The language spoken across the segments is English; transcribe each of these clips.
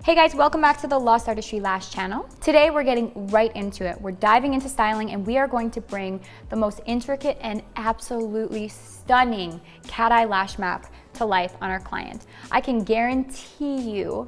Hey guys, welcome back to the Lost Artistry Lash channel. Today we're getting right into it. We're diving into styling and we are going to bring the most intricate and absolutely stunning cat eye lash map to life on our client. I can guarantee you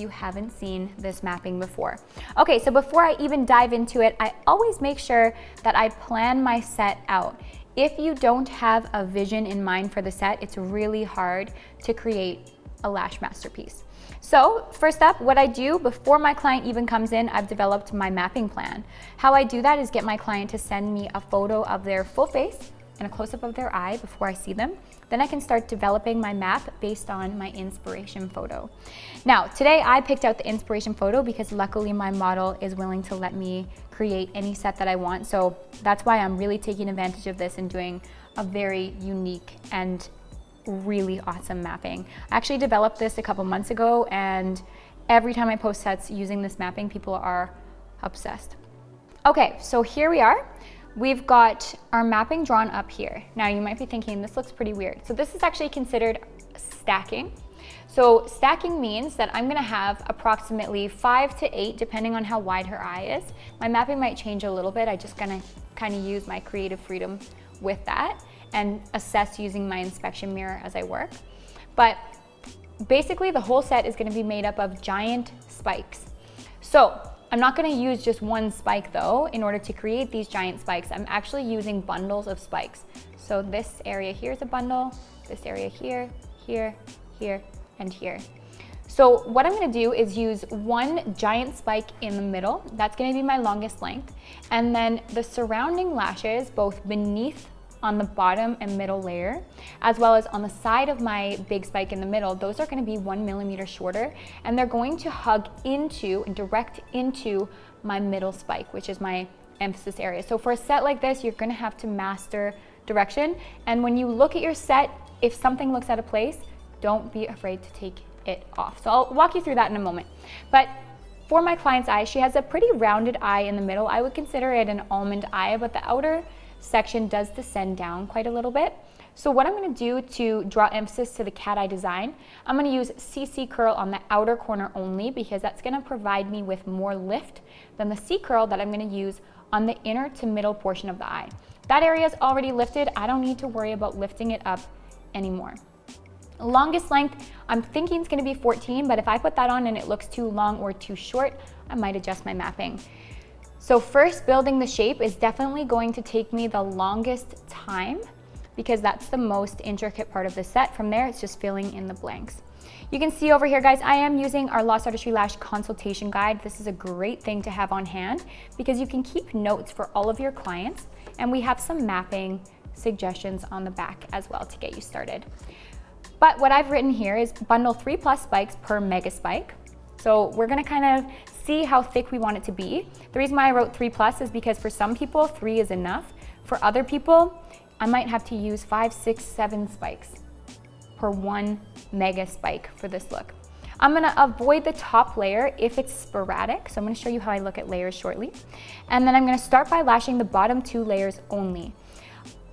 haven't seen this mapping before. Okay, so before I even dive into it, I always make sure that I plan my set out. If you don't have a vision in mind for the set, it's really hard to create a lash masterpiece. So first up, what I do before my client even comes in, I've developed my mapping plan. How I do that is get my client to send me a photo of their full face and a close-up of their eye before I see them. Then I can start developing my map based on my inspiration photo. Now, today I picked out the inspiration photo because luckily my model is willing to let me create any set that I want. So that's why I'm really taking advantage of this and doing a very unique and really awesome mapping. I actually developed this a couple months ago and every time I post sets using this mapping, people are obsessed. Okay, so here we are. We've got our mapping drawn up here. Now you might be thinking this looks pretty weird. So this is actually considered stacking. So stacking means that I'm gonna have approximately 5 to 8, depending on how wide her eye is. My mapping might change a little bit. I just gonna kind of use my creative freedom with that and assess using my inspection mirror as I work. But basically the whole set is gonna be made up of giant spikes. So I'm not gonna use just one spike though. In order to create these giant spikes, I'm actually using bundles of spikes. So this area here is a bundle, this area here, here, here, and here. So what I'm gonna do is use one giant spike in the middle. That's gonna be my longest length. And then the surrounding lashes, both beneath on the bottom and middle layer, as well as on the side of my big spike in the middle, those are going to be 1 millimeter shorter, and they're going to hug into and direct into my middle spike, which is my emphasis area. So for a set like this, you're going to have to master direction, and when you look at your set, if something looks out of place, don't be afraid to take it off. So I'll walk you through that in a moment. But for my client's eye, she has a pretty rounded eye in the middle. I would consider it an almond eye, but the outer section does descend down quite a little bit. So what I'm going to do to draw emphasis to the cat eye design, I'm going to use CC curl on the outer corner only because that's going to provide me with more lift than the C curl that I'm going to use on the inner to middle portion of the eye. That area is already lifted. I don't need to worry about lifting it up anymore. Longest length, I'm thinking it's going to be 14, but if I put that on and it looks too long or too short, I might adjust my mapping. So first, building the shape is definitely going to take me the longest time because that's the most intricate part of the set. From there, it's just filling in the blanks. You can see over here, guys, I am using our Lost Artistry Lash consultation guide. This is a great thing to have on hand because you can keep notes for all of your clients, and we have some mapping suggestions on the back as well to get you started. But what I've written here is bundle 3+ spikes per mega spike. So we're gonna kind of see how thick we want it to be. The reason why I wrote 3+ is because for some people, 3 is enough. For other people, I might have to use 5, 6, 7 spikes per 1 mega spike for this look. I'm gonna avoid the top layer if it's sporadic. So I'm gonna show you how I look at layers shortly. And then I'm gonna start by lashing the bottom 2 layers only.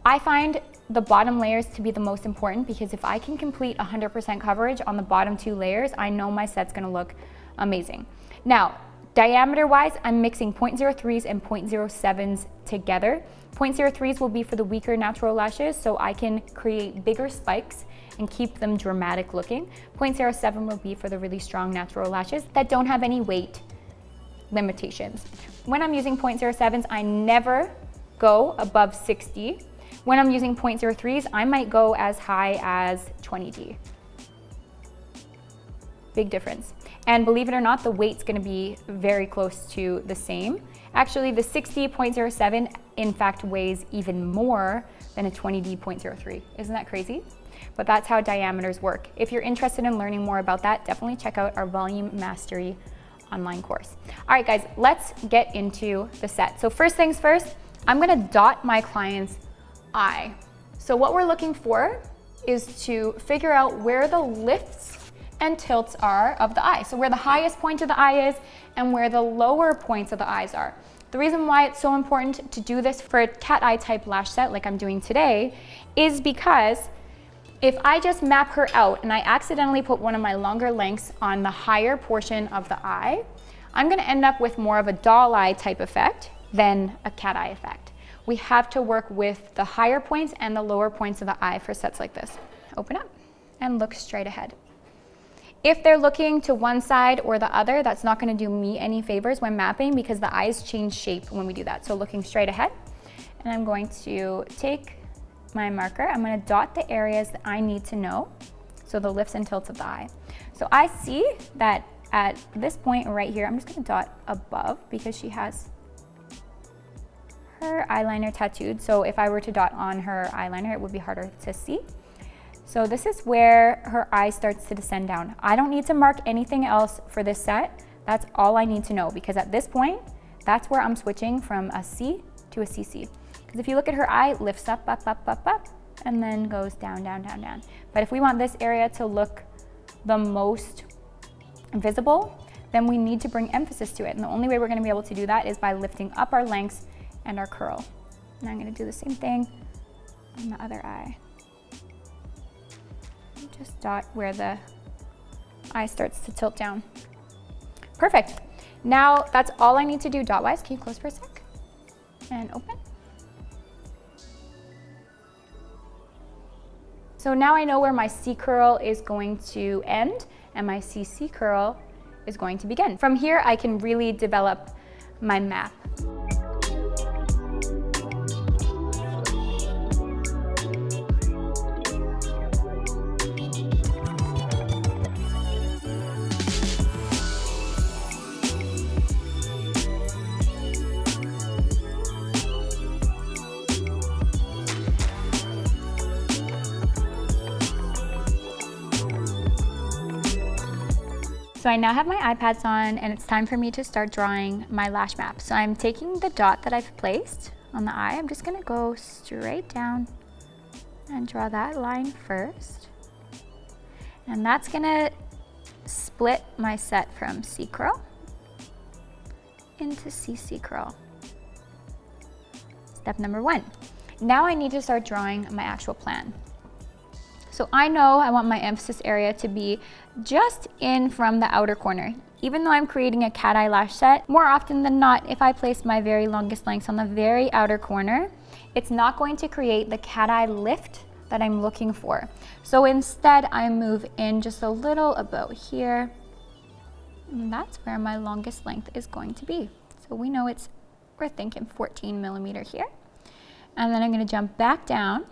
I find the bottom layers to be the most important because if I can complete 100% coverage on the bottom 2 layers, I know my set's gonna look amazing. Now, diameter wise, I'm mixing 0.03s and 0.07s together. 0.03s will be for the weaker natural lashes, so I can create bigger spikes and keep them dramatic looking. 0.07 will be for the really strong natural lashes that don't have any weight limitations. When I'm using 0.07s, I never go above 60. When I'm using 0.03s, I might go as high as 20D. Big difference. And believe it or not, the weight's gonna be very close to the same. Actually, the 60.07 in fact weighs even more than a 20D 0.03. Isn't that crazy? But that's how diameters work. If you're interested in learning more about that, definitely check out our Volume Mastery online course. All right, guys, let's get into the set. So first things first, I'm gonna dot my client's eye. So what we're looking for is to figure out where the lifts and tilts are of the eye. So where the highest point of the eye is and where the lower points of the eyes are. The reason why it's so important to do this for a cat eye type lash set like I'm doing today is because If I just map her out and I accidentally put one of my longer lengths on the higher portion of the eye, I'm gonna end up with more of a doll eye type effect than a cat eye effect. We have to work with the higher points and the lower points of the eye for sets like this. Open up and look straight ahead. If they're looking to one side or the other, that's not gonna do me any favors when mapping because the eyes change shape when we do that. So looking straight ahead, and I'm going to take my marker. I'm gonna dot the areas that I need to know, so the lifts and tilts of the eye. So I see that at this point right here, I'm just gonna dot above because she has her eyeliner tattooed. So if I were to dot on her eyeliner, it would be harder to see. So this is where her eye starts to descend down. I don't need to mark anything else for this set. That's all I need to know because at this point, that's where I'm switching from a C to a CC. Because if you look at her eye, it lifts up, up, up, up, up, and then goes down, down, down, down. But if we want this area to look the most visible, then we need to bring emphasis to it. And the only way we're gonna be able to do that is by lifting up our lengths and our curl. And I'm gonna do the same thing on the other eye. Just dot where the eye starts to tilt down. Perfect. Now that's all I need to do dot-wise. Can you close for a sec? And open. So now I know where my C curl is going to end and my CC curl is going to begin. From here, I can really develop my map. So I now have my eye pads on and it's time for me to start drawing my lash map. So I'm taking the dot that I've placed on the eye. I'm just gonna go straight down and draw that line first. And that's gonna split my set from C curl into CC curl. Step number 1. Now I need to start drawing my actual plan. So I know I want my emphasis area to be just in from the outer corner. Even though I'm creating a cat eye lash set, more often than not, if I place my very longest lengths on the very outer corner, it's not going to create the cat eye lift that I'm looking for. So instead, I move in just a little about here. And that's where my longest length is going to be. So we know we're thinking 14 millimeter here. And then I'm gonna jump back down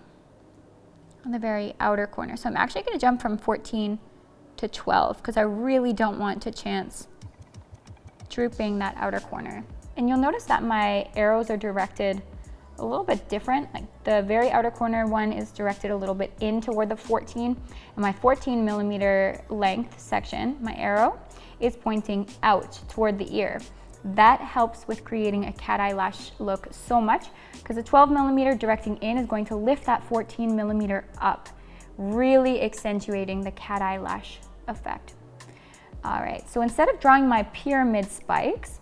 on the very outer corner. So I'm actually gonna jump from 14 to 12 because I really don't want to chance drooping that outer corner. And you'll notice that my arrows are directed a little bit different. Like the very outer corner one is directed a little bit in toward the 14, and my 14 millimeter length section, my arrow, is pointing out toward the ear. That helps with creating a cat eye lash look so much because the 12 millimeter directing in is going to lift that 14 millimeter up, really accentuating the cat eye lash effect. All right, so instead of drawing my pyramid spikes,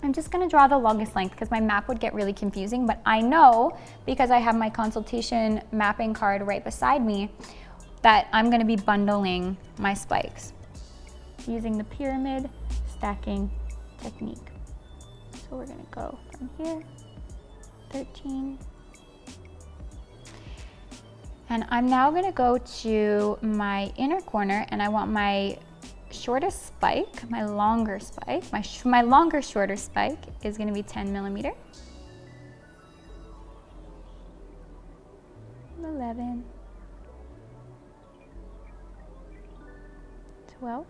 I'm just gonna draw the longest length because my map would get really confusing, but I know because I have my consultation mapping card right beside me that I'm gonna be bundling my spikes using the pyramid stacking technique. So we're gonna go from here, 13. And I'm now gonna go to my inner corner and I want my shortest spike, my longer spike, my longer shorter spike is gonna be 10 millimeter. 11, 12,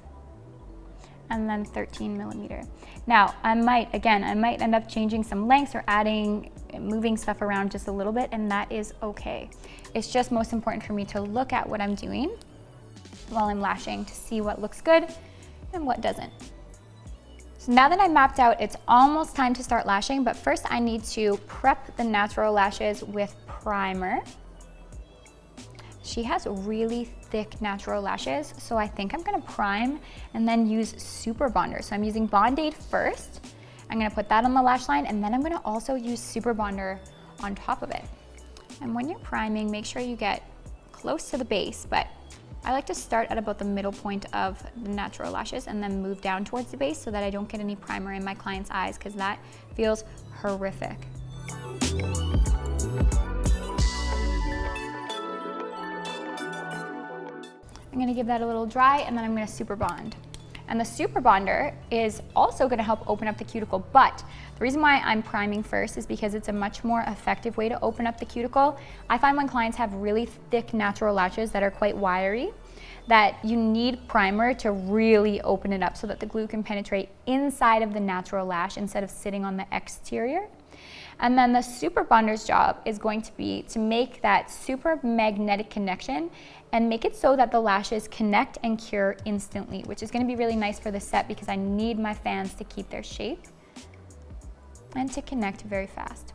and then 13 millimeter. Now, I might end up changing some lengths or moving stuff around just a little bit, and that is okay. It's just most important for me to look at what I'm doing while I'm lashing to see what looks good and what doesn't. So now that I mapped out, it's almost time to start lashing, but first I need to prep the natural lashes with primer. She has really thick natural lashes, so I think I'm gonna prime and then use Super Bonder. So I'm using Bond-Aid first. I'm gonna put that on the lash line, and then I'm gonna also use Super Bonder on top of it. And when you're priming, make sure you get close to the base, but I like to start at about the middle point of the natural lashes and then move down towards the base so that I don't get any primer in my client's eyes, because that feels horrific. I'm gonna give that a little dry, and then I'm gonna super bond. And the super bonder is also gonna help open up the cuticle, but the reason why I'm priming first is because it's a much more effective way to open up the cuticle. I find when clients have really thick natural lashes that are quite wiry, that you need primer to really open it up so that the glue can penetrate inside of the natural lash instead of sitting on the exterior. And then the super bonder's job is going to be to make that super magnetic connection and make it so that the lashes connect and cure instantly, which is going to be really nice for the set because I need my fans to keep their shape and to connect very fast.